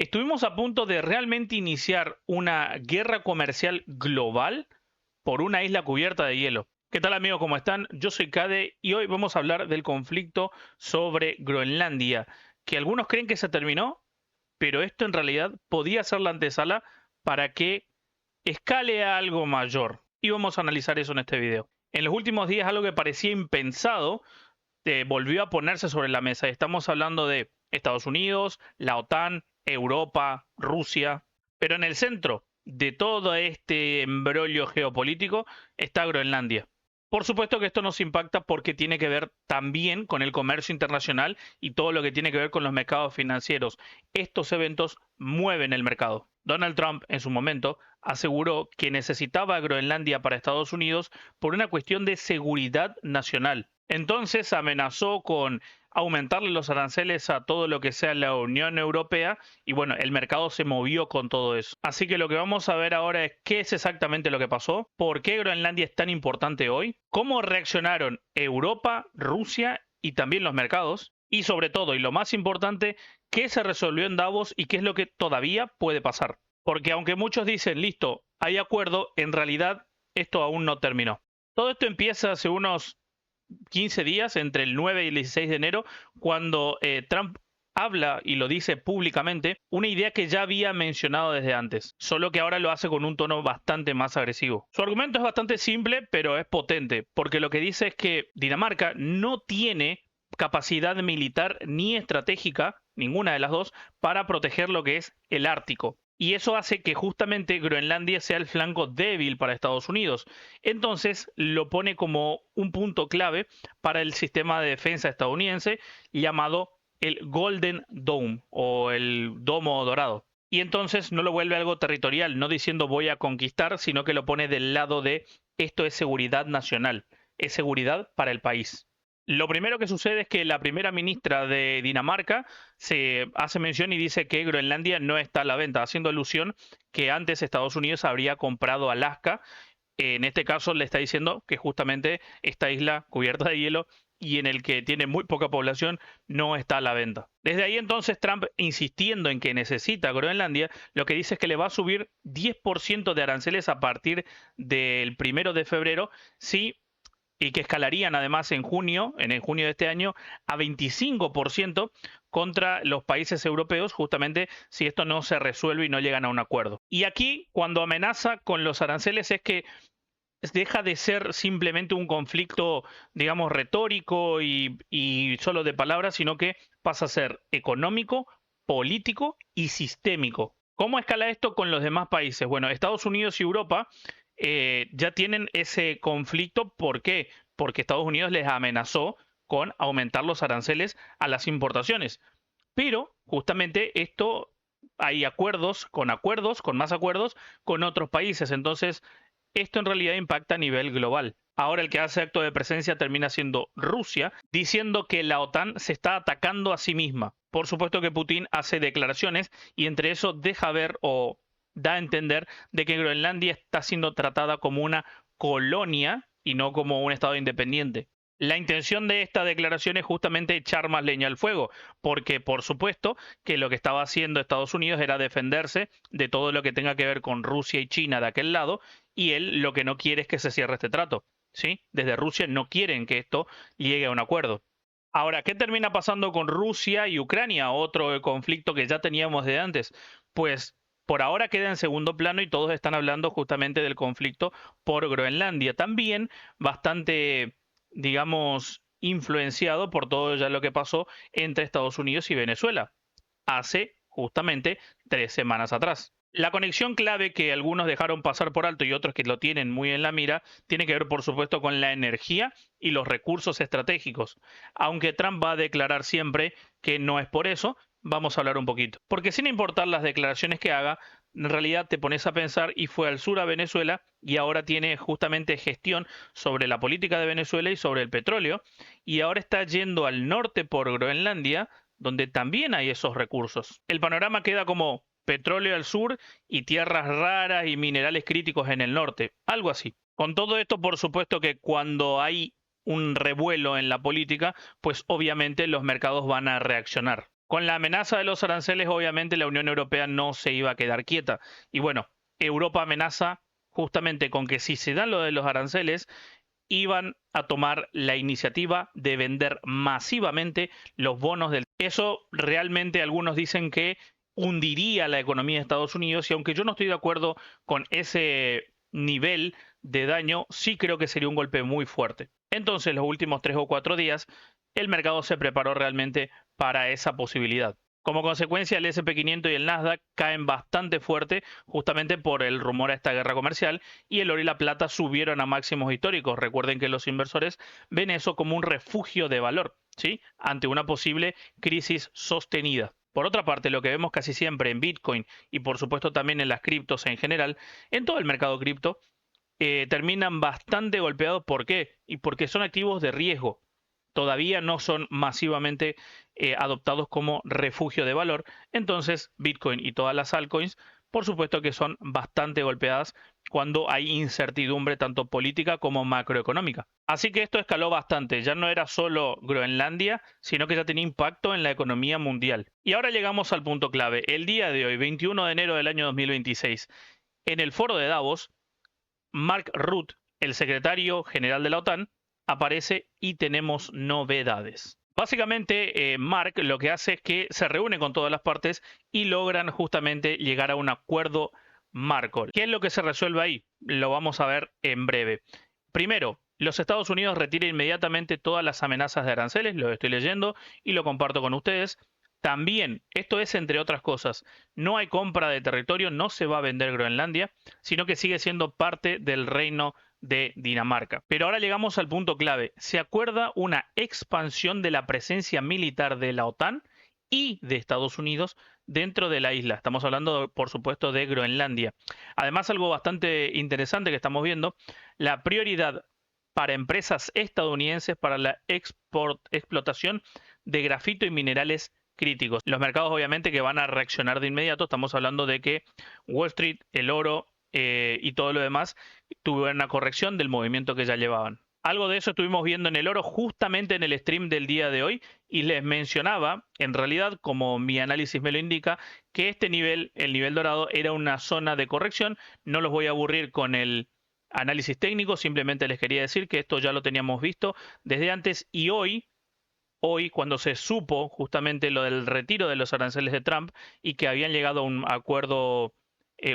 Estuvimos a punto de realmente iniciar una guerra comercial global por una isla cubierta de hielo. ¿Qué tal amigos? ¿Cómo están? Yo soy Cade y hoy vamos a hablar del conflicto sobre Groenlandia, que algunos creen que se terminó, pero esto en realidad podía ser la antesala para que escale a algo mayor. Y vamos a analizar eso en este video. En los últimos días algo que parecía impensado volvió a ponerse sobre la mesa. Estamos hablando de Estados Unidos, la OTAN, Europa, Rusia, pero en el centro de todo este embrollo geopolítico está Groenlandia. Por supuesto que esto nos impacta porque tiene que ver también con el comercio internacional y todo lo que tiene que ver con los mercados financieros. Estos eventos mueven el mercado. Donald Trump en su momento aseguró que necesitaba Groenlandia para Estados Unidos por una cuestión de seguridad nacional. Entonces amenazó con aumentarle los aranceles a todo lo que sea la Unión Europea y bueno, el mercado se movió con todo eso. Así que lo que vamos a ver ahora es qué es exactamente lo que pasó, por qué Groenlandia es tan importante hoy, cómo reaccionaron Europa, Rusia y también los mercados y sobre todo, y lo más importante, qué se resolvió en Davos y qué es lo que todavía puede pasar. Porque aunque muchos dicen, listo, hay acuerdo, en realidad esto aún no terminó. Todo esto empieza hace unos 15 días, entre el 9 y el 16 de enero, cuando Trump habla y lo dice públicamente, una idea que ya había mencionado desde antes, solo que ahora lo hace con un tono bastante más agresivo. Su argumento es bastante simple, pero es potente, porque lo que dice es que Dinamarca no tiene capacidad militar ni estratégica, ninguna de las dos, para proteger lo que es el Ártico. Y eso hace que justamente Groenlandia sea el flanco débil para Estados Unidos. Entonces lo pone como un punto clave para el sistema de defensa estadounidense llamado el Golden Dome o el domo dorado. Y entonces no lo vuelve algo territorial, no diciendo voy a conquistar, sino que lo pone del lado de esto es seguridad nacional, es seguridad para el país. Lo primero que sucede es que la primera ministra de Dinamarca se hace mención y dice que Groenlandia no está a la venta, haciendo alusión que antes Estados Unidos habría comprado Alaska. En este caso le está diciendo que justamente esta isla cubierta de hielo y en el que tiene muy poca población no está a la venta. Desde ahí entonces Trump, insistiendo en que necesita Groenlandia, lo que dice es que le va a subir 10% de aranceles a partir del 1 de febrero si y que escalarían además en junio de este año, a 25% contra los países europeos, justamente si esto no se resuelve y no llegan a un acuerdo. Y aquí, cuando amenaza con los aranceles, es que deja de ser simplemente un conflicto, digamos, retórico y solo de palabras, sino que pasa a ser económico, político y sistémico. ¿Cómo escala esto con los demás países? Bueno, Estados Unidos y Europa ya tienen ese conflicto. ¿Por qué? Porque Estados Unidos les amenazó con aumentar los aranceles a las importaciones. Pero justamente esto hay acuerdos, con más acuerdos con otros países. Entonces, esto en realidad impacta a nivel global. Ahora el que hace acto de presencia termina siendo Rusia, diciendo que la OTAN se está atacando a sí misma. Por supuesto que Putin hace declaraciones y entre eso deja ver o da a entender de que Groenlandia está siendo tratada como una colonia y no como un estado independiente. La intención de esta declaración es justamente echar más leña al fuego, porque por supuesto que lo que estaba haciendo Estados Unidos era defenderse de todo lo que tenga que ver con Rusia y China de aquel lado, y él lo que no quiere es que se cierre este trato. ¿Sí? Desde Rusia no quieren que esto llegue a un acuerdo. Ahora, ¿qué termina pasando con Rusia y Ucrania? Otro conflicto que ya teníamos de antes. Pues por ahora queda en segundo plano y todos están hablando justamente del conflicto por Groenlandia. También bastante, digamos, influenciado por todo ya lo que pasó entre Estados Unidos y Venezuela hace justamente 3 semanas atrás. La conexión clave que algunos dejaron pasar por alto y otros que lo tienen muy en la mira tiene que ver, por supuesto, con la energía y los recursos estratégicos. Aunque Trump va a declarar siempre que no es por eso, vamos a hablar un poquito. Porque sin importar las declaraciones que haga, en realidad te pones a pensar y fue al sur a Venezuela y ahora tiene justamente gestión sobre la política de Venezuela y sobre el petróleo y ahora está yendo al norte por Groenlandia donde también hay esos recursos. El panorama queda como petróleo al sur y tierras raras y minerales críticos en el norte, algo así. Con todo esto, por supuesto que cuando hay un revuelo en la política, pues obviamente los mercados van a reaccionar. Con la amenaza de los aranceles, obviamente la Unión Europea no se iba a quedar quieta. Y bueno, Europa amenaza justamente con que si se dan lo de los aranceles, iban a tomar la iniciativa de vender masivamente los bonos del... Eso realmente algunos dicen que hundiría la economía de Estados Unidos y aunque yo no estoy de acuerdo con ese nivel de daño, sí creo que sería un golpe muy fuerte. Entonces, los últimos 3 o 4 días, el mercado se preparó realmente para esa posibilidad. Como consecuencia, el SP500 y el Nasdaq caen bastante fuerte justamente por el rumor a esta guerra comercial y el oro y la plata subieron a máximos históricos. Recuerden que los inversores ven eso como un refugio de valor, ¿sí? Ante una posible crisis sostenida. Por otra parte, lo que vemos casi siempre en Bitcoin y por supuesto también en las criptos en general, en todo el mercado cripto, terminan bastante golpeados. ¿Por qué? Y porque son activos de riesgo. Todavía no son masivamente adoptados como refugio de valor. Entonces, Bitcoin y todas las altcoins, por supuesto que son bastante golpeadas cuando hay incertidumbre tanto política como macroeconómica. Así que esto escaló bastante. Ya no era solo Groenlandia, sino que ya tenía impacto en la economía mundial. Y ahora llegamos al punto clave. El día de hoy, 21 de enero del año 2026, en el foro de Davos, Mark Rutte, el secretario general de la OTAN, aparece y tenemos novedades. Básicamente, Mark lo que hace es que se reúne con todas las partes y logran justamente llegar a un acuerdo marco. ¿Qué es lo que se resuelve ahí? Lo vamos a ver en breve. Primero, los Estados Unidos retiran inmediatamente todas las amenazas de aranceles, lo estoy leyendo y lo comparto con ustedes. También, esto es entre otras cosas, no hay compra de territorio, no se va a vender Groenlandia, sino que sigue siendo parte del reino de Dinamarca. Pero ahora llegamos al punto clave. Se acuerda una expansión de la presencia militar de la OTAN y de Estados Unidos dentro de la isla. Estamos hablando, por supuesto, de Groenlandia. Además, algo bastante interesante que estamos viendo, la prioridad para empresas estadounidenses para la explotación de grafito y minerales críticos. Los mercados obviamente que van a reaccionar de inmediato. Estamos hablando de que Wall Street, el oro y todo lo demás tuvieron una corrección del movimiento que ya llevaban. Algo de eso estuvimos viendo en el oro justamente en el stream del día de hoy y les mencionaba, en realidad, como mi análisis me lo indica, que este nivel, el nivel dorado, era una zona de corrección. No los voy a aburrir con el análisis técnico, simplemente les quería decir que esto ya lo teníamos visto desde antes y hoy, cuando se supo justamente lo del retiro de los aranceles de Trump y que habían llegado a un acuerdo,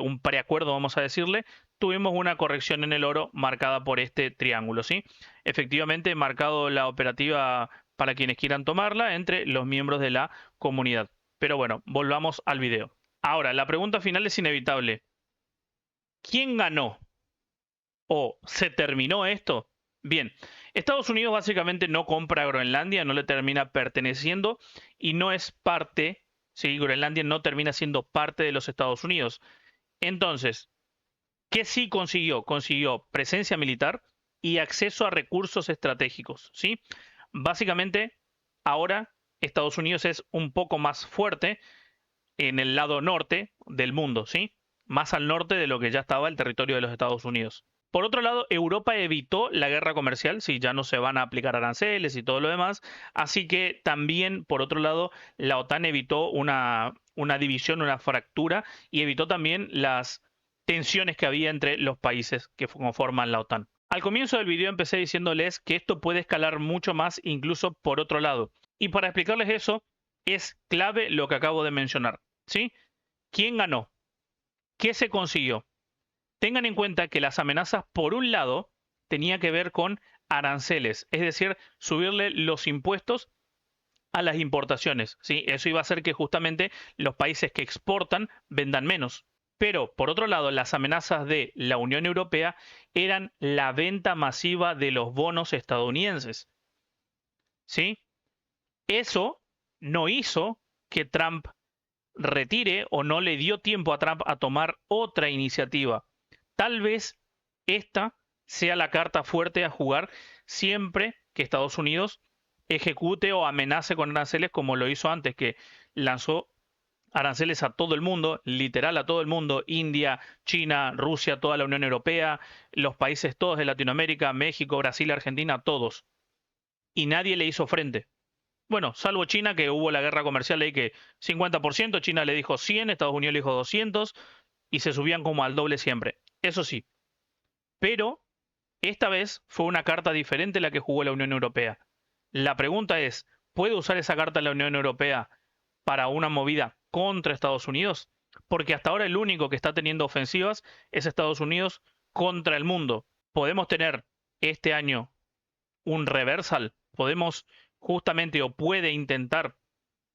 un preacuerdo, vamos a decirle, tuvimos una corrección en el oro marcada por este triángulo, ¿sí? Efectivamente, marcado la operativa para quienes quieran tomarla entre los miembros de la comunidad. Pero bueno, volvamos al video. Ahora, la pregunta final es inevitable. ¿Quién ganó? ¿O se terminó esto? Bien, Estados Unidos básicamente no compra Groenlandia, no le termina perteneciendo y no es parte, ¿sí? Groenlandia no termina siendo parte de los Estados Unidos. Entonces, ¿qué sí consiguió? Consiguió presencia militar y acceso a recursos estratégicos, ¿sí? Básicamente, ahora Estados Unidos es un poco más fuerte en el lado norte del mundo, ¿sí? Más al norte de lo que ya estaba el territorio de los Estados Unidos. Por otro lado, Europa evitó la guerra comercial, si ya no se van a aplicar aranceles y todo lo demás, así que también, por otro lado, la OTAN evitó una división, una fractura y evitó también las tensiones que había entre los países que conforman la OTAN. Al comienzo del video empecé diciéndoles que esto puede escalar mucho más incluso por otro lado. Y para explicarles eso, es clave lo que acabo de mencionar, ¿sí? ¿Quién ganó? ¿Qué se consiguió? Tengan en cuenta que las amenazas, por un lado, tenía que ver con aranceles, es decir, subirle los impuestos a las importaciones, ¿sí? Eso iba a hacer que justamente los países que exportan vendan menos. Pero, por otro lado, las amenazas de la Unión Europea eran la venta masiva de los bonos estadounidenses, ¿sí? Eso no hizo que Trump retire o no le dio tiempo a Trump a tomar otra iniciativa. Tal vez esta sea la carta fuerte a jugar siempre que Estados Unidos ejecute o amenace con aranceles como lo hizo antes, que lanzó aranceles a todo el mundo, literal a todo el mundo, India, China, Rusia, toda la Unión Europea, los países todos de Latinoamérica, México, Brasil, Argentina, todos. Y nadie le hizo frente. Bueno, salvo China, que hubo la guerra comercial ahí que 50%, China le dijo 100, Estados Unidos le dijo 200 y se subían como al doble siempre. Eso sí, pero esta vez fue una carta diferente la que jugó la Unión Europea. La pregunta es, ¿puede usar esa carta la Unión Europea para una movida contra Estados Unidos? Porque hasta ahora el único que está teniendo ofensivas es Estados Unidos contra el mundo. ¿Podemos tener este año un reversal? ¿Podemos justamente o puede intentar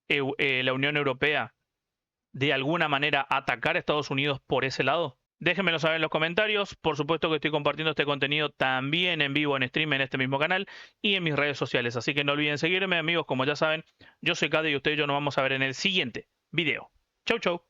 la Unión Europea de alguna manera atacar a Estados Unidos por ese lado? Déjenmelo saber en los comentarios. Por supuesto que estoy compartiendo este contenido también en vivo, en stream, en este mismo canal y en mis redes sociales. Así que no olviden seguirme, amigos. Como ya saben, yo soy Cade y usted y yo nos vamos a ver en el siguiente video. Chau, chau.